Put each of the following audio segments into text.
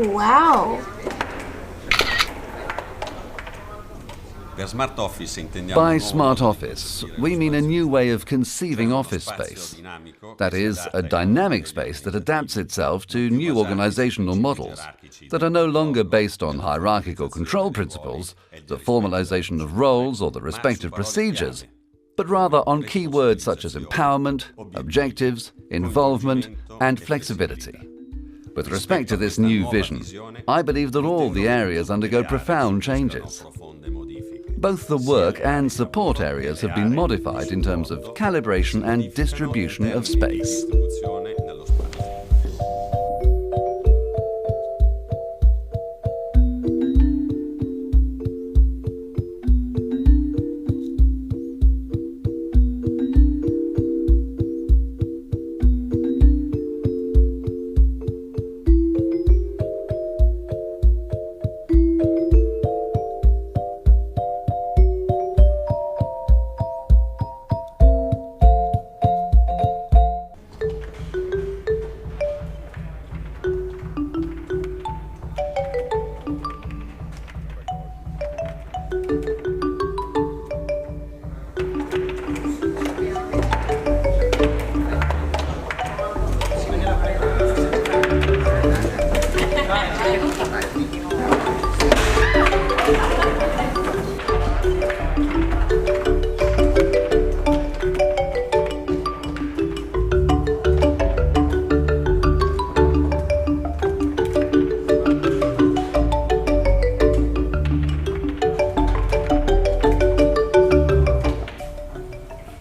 Wow! By smart office, we mean a new way of conceiving office space. That is, a dynamic space that adapts itself to new organizational models that are no longer based on hierarchical control principles, the formalization of roles or the respective procedures, but rather on key words such as empowerment, objectives, involvement, and flexibility. With respect to this new vision, I believe that all the areas undergo profound changes. Both the work and support areas have been modified in terms of calibration and distribution of space.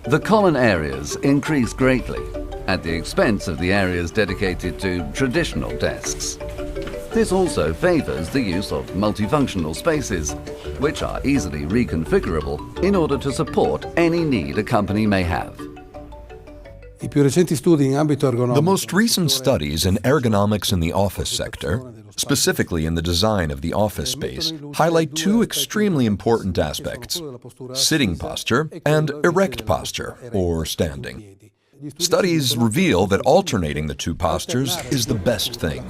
The common areas increase greatly at the expense of the areas dedicated to traditional desks. This also favors the use of multifunctional spaces, which are easily reconfigurable in order to support any need a company may have. The most recent studies in ergonomics in the office sector, specifically in the design of the office space, highlight two extremely important aspects: sitting posture and erect posture, or standing. Studies reveal that alternating the two postures is the best thing.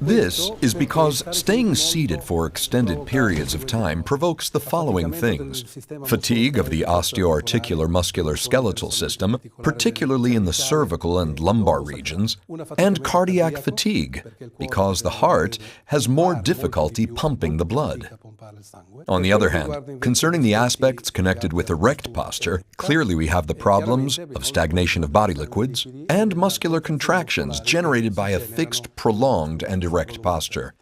This is because staying seated for extended periods of time provokes the following things: fatigue of the osteoarticular muscular skeletal system, particularly in the cervical and lumbar regions, and cardiac fatigue, because the heart has more difficulty pumping the blood. On the other hand, concerning the aspects connected with erect posture, clearly we have the problems of stagnation of body liquids and muscular contractions generated by a fixed, prolonged, and erect posture.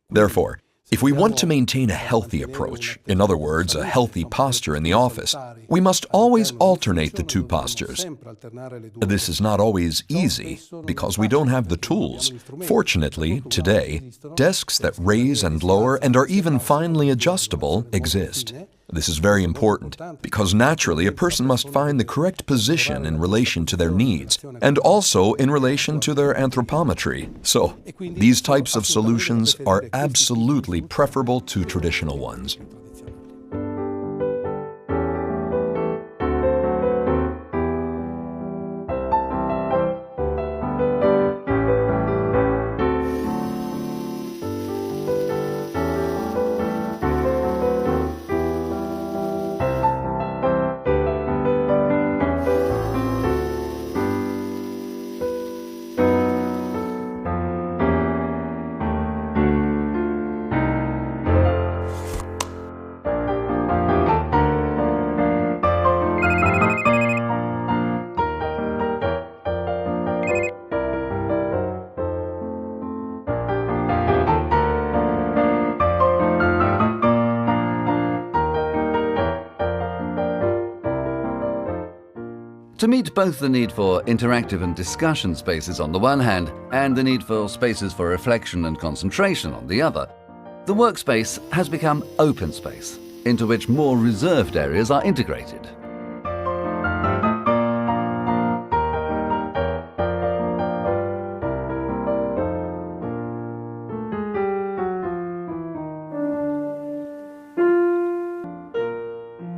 Therefore, if we want to maintain a healthy approach, in other words, a healthy posture in the office, we must always alternate the two postures. This is not always easy because we don't have the tools. Fortunately, today, desks that raise and lower and are even finely adjustable exist. This is very important because naturally a person must find the correct position in relation to their needs and also in relation to their anthropometry. So, these types of solutions are absolutely preferable to traditional ones. To meet both the need for interactive and discussion spaces on the one hand, and the need for spaces for reflection and concentration on the other, the workspace has become open space, into which more reserved areas are integrated.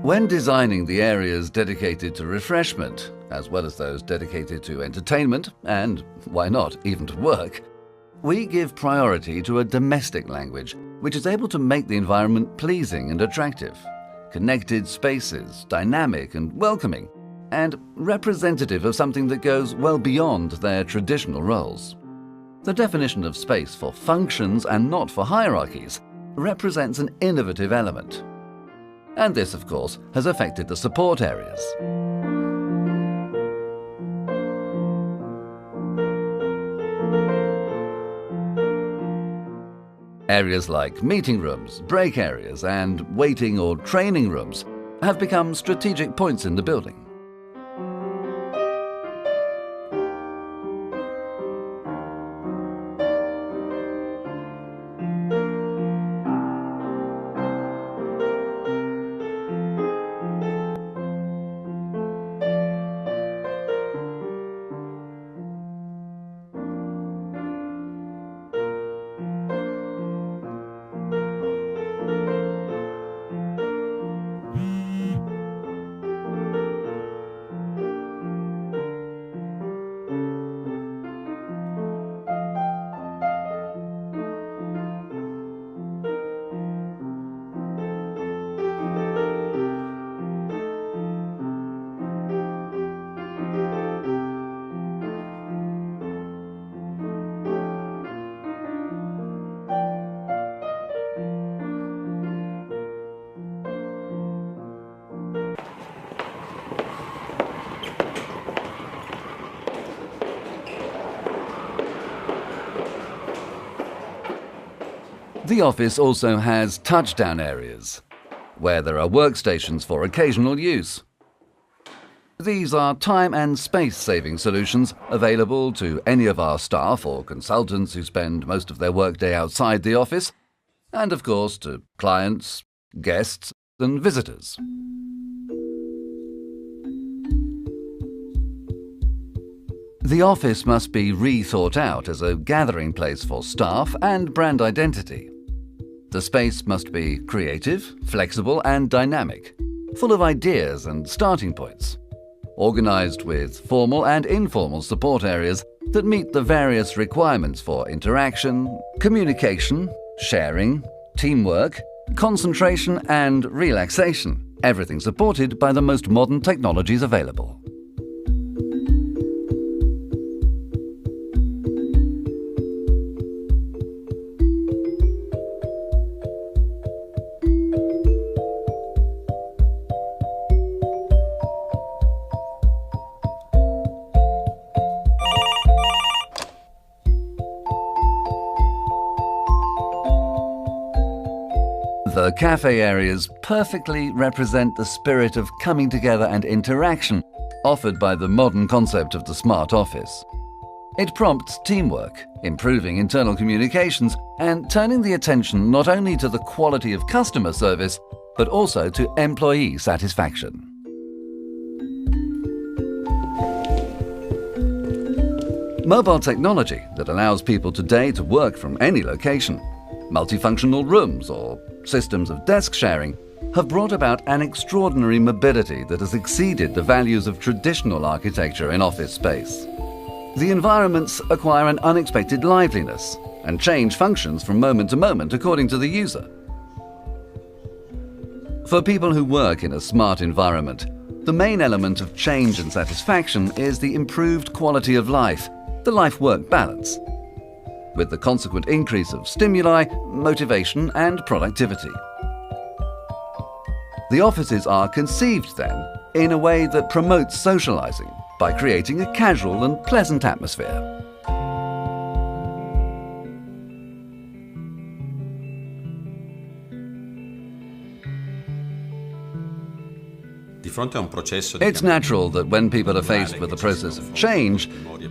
When designing the areas dedicated to refreshment, as well as those dedicated to entertainment, and, why not, even to work, We give priority to a domestic language, which is able to make the environment pleasing and attractive, connected spaces, dynamic and welcoming, and representative of something that goes well beyond their traditional roles. The definition of space for functions and not for hierarchies represents an innovative element. And this, of course, has affected the support areas. Areas like meeting rooms, break areas, and waiting or training rooms have become strategic points in the building. The office also has touchdown areas, where there are workstations for occasional use. These are time and space-saving solutions available to any of our staff or consultants who spend most of their workday outside the office, and of course to clients, guests and visitors. The office must be rethought out as a gathering place for staff and brand identity. The space must be creative, flexible and dynamic, full of ideas and starting points, organized with formal and informal support areas that meet the various requirements for interaction, communication, sharing, teamwork, concentration and relaxation, everything supported by the most modern technologies available. The cafe areas perfectly represent the spirit of coming together and interaction offered by the modern concept of the smart office. It prompts teamwork, improving internal communications, and turning the attention not only to the quality of customer service, but also to employee satisfaction. Mobile technology that allows people today to work from any location, multifunctional rooms or systems of desk sharing have brought about an extraordinary mobility that has exceeded the values of traditional architecture in office space. The environments acquire an unexpected liveliness and change functions from moment to moment according to the user. For people who work in a smart environment, the main element of change and satisfaction is the improved quality of life, the life-work balance, with the consequent increase of stimuli, motivation and productivity. The offices are conceived then in a way that promotes socializing by creating a casual and pleasant atmosphere. It's natural that when people are faced with the process of change,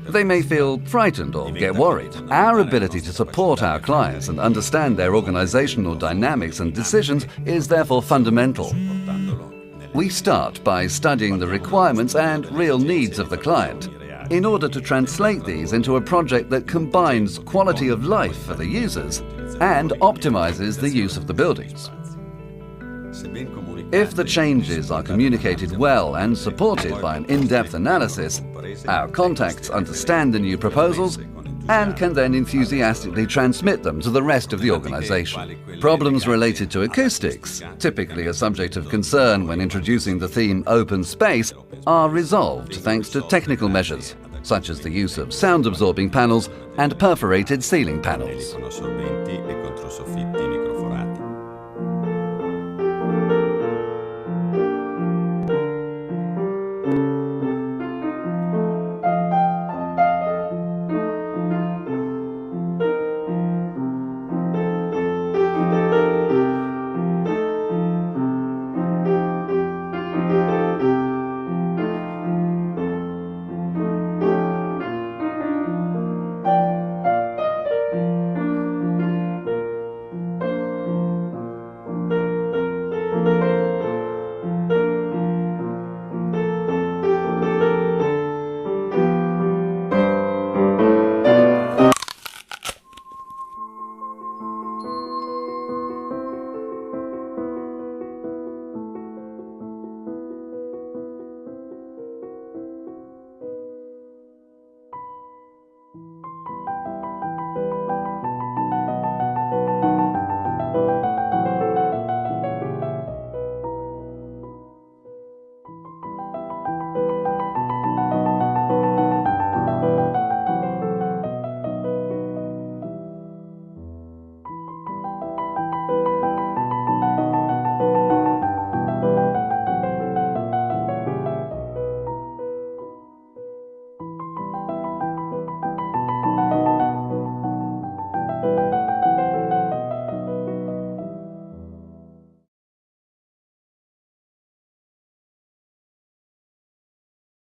they may feel frightened or get worried. Our ability to support our clients and understand their organizational dynamics and decisions is therefore fundamental. We start by studying the requirements and real needs of the client in order to translate these into a project that combines quality of life for the users and optimizes the use of the buildings. If the changes are communicated well and supported by an in-depth analysis, our contacts understand the new proposals and can then enthusiastically transmit them to the rest of the organization. Problems related to acoustics, typically a subject of concern when introducing the theme open space, are resolved thanks to technical measures, such as the use of sound-absorbing panels and perforated ceiling panels.